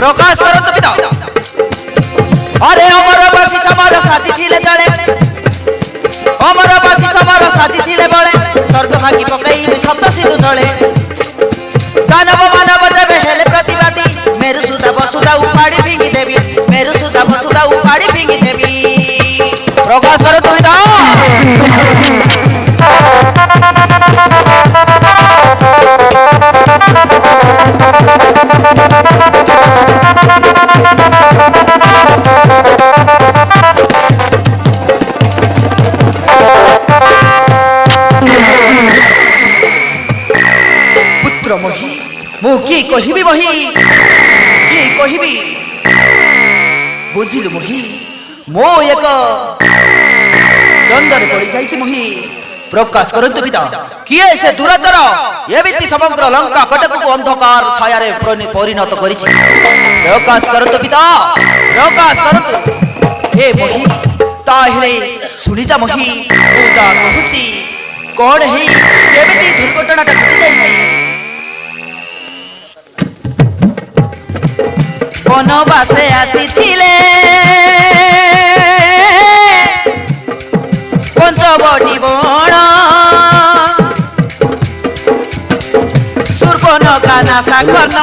प्रकाश करत पिता अरे अमरवासी समर साथी थिले तळे अमरवासी समर साथी थिले बळे स्वर्ग भागी पकाई शब्द सिंधु तळे दानव मानव देवे हेले प्रतिवादी मेरु सुधा वसुधा उपाड़ी भिंगी देवी मेरु सुधा वसुधा उपाड़ी भिंगी देवी प्रकाश करत पिता पुत्र मोही मु की कहिबी मोही की कहिबी बुझिलु मोही मो एक द्वंद्वर पड़ी जाइछि मोही प्रकाश करंतु पिता किए से दुराचार एबिति समग्र लंका कटक को अंधकार छाया परिणत करिछि प्रकाश करंतु पिता प्रकाश करंतु हे मोही ताहिले सुनि जा मोही पूजा कहूछि कोन हे एबिति दुर्घटना घटि जाइछि बनवासे आसीथिले पंचवटी बण सुर्पनखा नाशा गर्न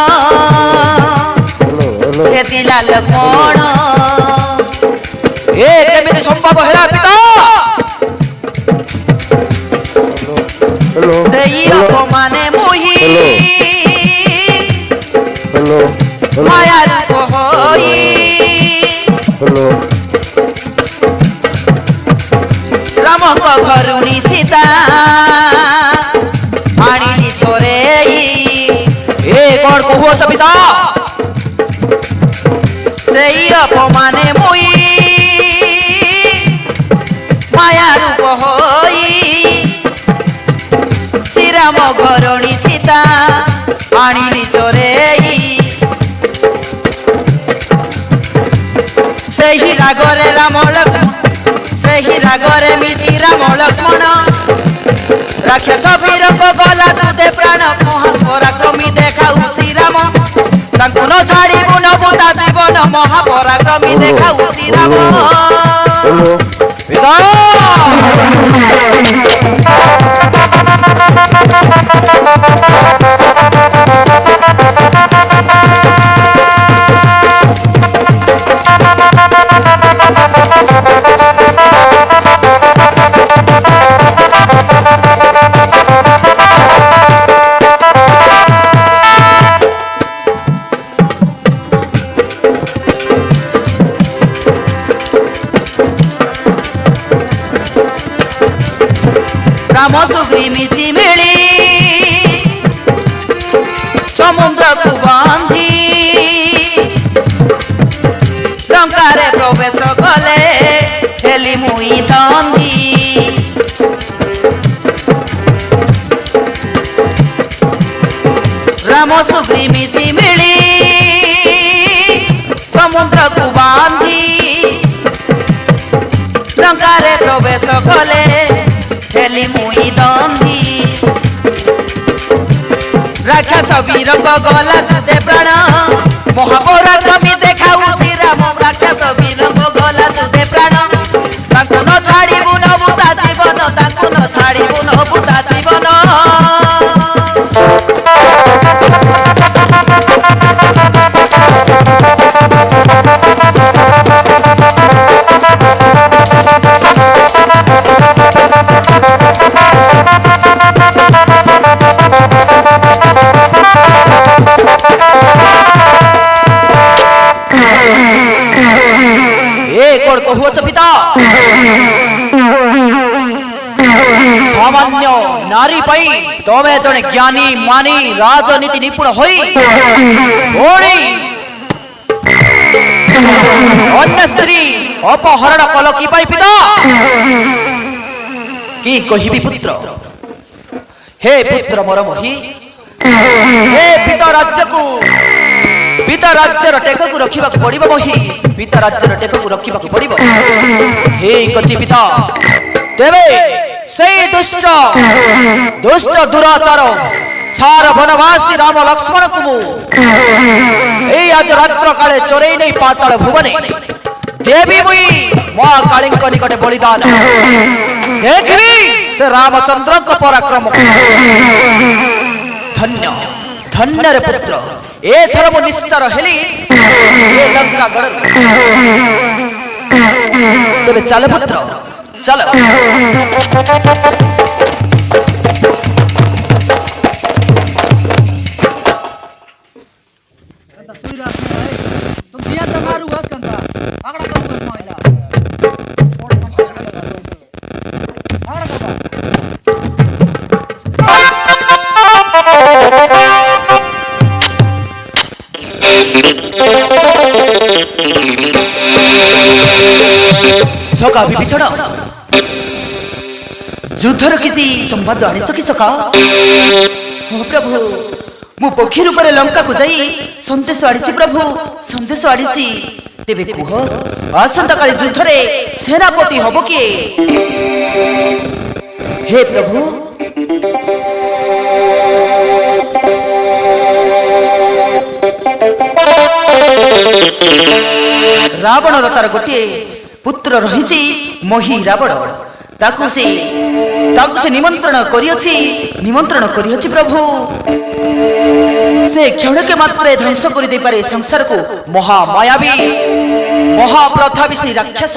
सेतिलाल कोण ए केमिति संभव हेला पिता सेई अपमाने मोही माया रूप होई राम को घरुणी सीता आनी छोरे ए कौन को हो सबिता सेई अपमाने मोई माया रूप होई श्री राम घरुणी सीता आनी छोरे सेही रागरे राम लक्ष्मण सेही रागरे मिशी राम लक्ष्मण राक्षस वीर को गला तुते प्राण महापराक्रमी देखाऊ श्री राम तांको न छाड़िबु न बुता जीवन महापराक्रमी देखाऊ श्री राम राम सुग्री मिशी मिली समुद्र को बांधी लंकारे प्रवेश कले हेली मुई दांधी राम सुग्री मिशी मिली समुद्र को बांधी लंकारे प्रवेश कले हेली मुई दंधी राक्षस वीर को गला तुते प्राण महापराक्रमी देखाऊ श्री राम राक्षस वीर को गला तुते प्राण तांको न छाड़िबु न बुता जीवन तांको न छाड़िबु न बुता जीवन पिता सामान्य नारी पई तोमे जने ज्ञानी मानी राजनीति निपुण होई ओणी अन्य स्त्री अपहरण कल की पाई पिता की कहिबी पुत्र हे पुत्र मोर मोही हे पिता राज्य को पिता राज्यर टेक को रखा पड़ो मोही पिता राज्यर टेक को रखा पड़ो हे कची पिता तेरे से दुष्ट दुष्ट दुराचार सार वनवासी राम लक्ष्मण को आज रात्र काले चोरई नहीं पाताल भुवने देवी मुई मां काली निकटे बलिदान देखी से रामचंद्र को पराक्रम धन्य धन्य रे पुत्र ए थर मु निस्तार हेली ए लंका गड़ तबे चल पुत्र चल सका विभीषण युद्धर किसी संवाद आनी कि सका हो प्रभु मु पक्षी रूप में लंका को जाई संदेश आड़ी प्रभु संदेश आड़ी तेबे कुह आसंता काली युद्ध रे सेनापति हबो किए हे प्रभु रावण तार गोटे पुत्र रही मही रावण ताकू से निमंत्रण करियछि प्रभु से क्षणके मात्र ध्वंस कर दे पारे संसार को महामायावी महाप्रतापी राक्षस